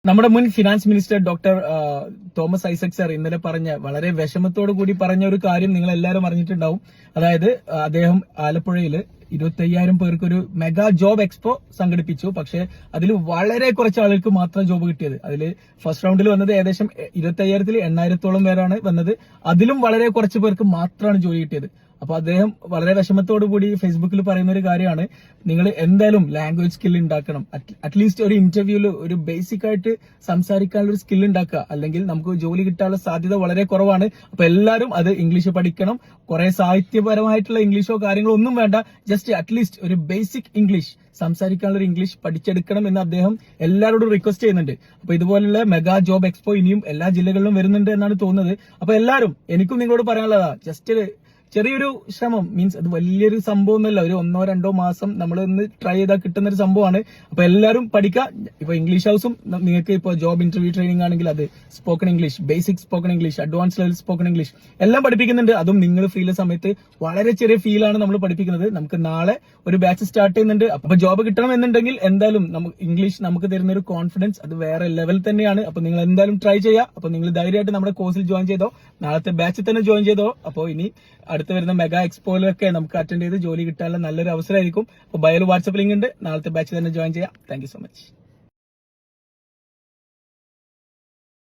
നമ്മുടെ മുൻ finance minister doctor Thomas Isaac sir ഇന്നലെ പറഞ്ഞ വളരെ വിഷമത്തോടു കൂടി പറഞ്ഞ ഒരു കാര്യം നിങ്ങൾ എല്ലാവരും അറിഞ്ഞിട്ടുണ്ടാവും. അതായത് അദ്ദേഹം ആലപ്പുഴയിൽ 25,000 പേർക്ക് ഒരു മെഗാ ജോബ് എക്സ്പോ സംഘടിപ്പിച്ചു. പക്ഷെ അതിൽ വളരെ കുറച്ച് ആളുകൾക്ക് മാത്രം ജോബ് കിട്ടിയത്. അതിൽ ഫസ്റ്റ് റൗണ്ടിൽ വന്നത് ഏകദേശം 25,000-ൽ 8,000-ഓളം പേരാണ് വന്നത്. അതിലും വളരെ കുറച്ച് പേർക്ക് മാത്രമാണ് ജോലി കിട്ടിയത്. അപ്പൊ അദ്ദേഹം വളരെ വിഷമത്തോടു കൂടി ഫേസ്ബുക്കിൽ പറയുന്ന ഒരു കാര്യമാണ്, നിങ്ങൾ എന്തായാലും ലാംഗ്വേജ് സ്കിൽ ഉണ്ടാക്കണം. അറ്റ്ലീസ്റ്റ് ഒരു ഇന്റർവ്യൂല് ഒരു ബേസിക് ആയിട്ട് സംസാരിക്കാനുള്ള ഒരു സ്കിൽ ഉണ്ടാക്കുക, അല്ലെങ്കിൽ നമുക്ക് ജോലി കിട്ടാനുള്ള സാധ്യത വളരെ കുറവാണ്. അപ്പൊ എല്ലാവരും അത് ഇംഗ്ലീഷ് പഠിക്കണം. കുറെ സാഹിത്യപരമായിട്ടുള്ള ഇംഗ്ലീഷോ കാര്യങ്ങളോ ഒന്നും വേണ്ട, ജസ്റ്റ് അറ്റ്ലീസ്റ്റ് ഒരു ബേസിക് ഇംഗ്ലീഷ് സംസാരിക്കാനുള്ള ഒരു ഇംഗ്ലീഷ് പഠിച്ചെടുക്കണം എന്ന് അദ്ദേഹം എല്ലാവരോടും റിക്വസ്റ്റ് ചെയ്യുന്നുണ്ട്. അപ്പൊ ഇതുപോലുള്ള മെഗാ ജോബ് എക്സ്പോ ഇനിയും എല്ലാ ജില്ലകളിലും വരുന്നുണ്ട് എന്നാണ് തോന്നുന്നത്. അപ്പൊ എല്ലാവരും, എനിക്കും നിങ്ങളോട് പറയാനുള്ളതാ, ജസ്റ്റ് ചെറിയൊരു ശ്രമം, മീൻസ് അത് വലിയൊരു സംഭവം ഒന്നുമല്ല. ഒരു 1-2 മാസം നമ്മൾ ഒന്ന് ട്രൈ ചെയ്താൽ കിട്ടുന്ന ഒരു സംഭവമാണ്. അപ്പൊ എല്ലാവരും പഠിക്കുക. ഇപ്പൊ ഇംഗ്ലീഷ് ഹൗസും നിങ്ങൾക്ക് ഇപ്പൊ ജോബ് ഇന്റർവ്യൂ ട്രെയിനിങ് ആണെങ്കിൽ അത് spoken English, basic spoken English, advance level spoken English എല്ലാം പഠിപ്പിക്കുന്നുണ്ട്. അതും നിങ്ങൾ ഫ്രീയുള്ള സമയത്ത് വളരെ ചെറിയ ഫീലാണ് നമ്മൾ പഠിപ്പിക്കുന്നത്. നമുക്ക് നാളെ ഒരു ബാച്ച് സ്റ്റാർട്ട് ചെയ്യുന്നുണ്ട്. അപ്പൊ ജോബ് കിട്ടണം എന്നുണ്ടെങ്കിൽ എന്തായാലും ഇംഗ്ലീഷ് നമുക്ക് തരുന്ന ഒരു കോൺഫിഡൻസ് അത് വേറെ ലെവൽ തന്നെയാണ്. അപ്പൊ നിങ്ങൾ എന്തായാലും ട്രൈ ചെയ്യുക. അപ്പൊ നിങ്ങൾ ധൈര്യമായിട്ട് നമ്മുടെ കോഴ്സിൽ ജോയിൻ ചെയ്തോ, നാളത്തെ ബാച്ചിൽ തന്നെ ജോയിൻ ചെയ്തോ. അപ്പോൾ ഇനി അടുത്ത് വരുന്ന മെഗാ എക്സ്പോയിലൊക്കെ നമുക്ക് അറ്റൻഡ് ചെയ്ത് ജോലി കിട്ടാനുള്ള നല്ലൊരു അവസരമായിരിക്കും. അപ്പോൾ ബയോയിൽ വാട്സ്ആപ്പ് ലിങ്ക് ഉണ്ട്. നാളത്തെ ബാച്ച് തന്നെ ജോയിൻ ചെയ്യാം. Thank you so much.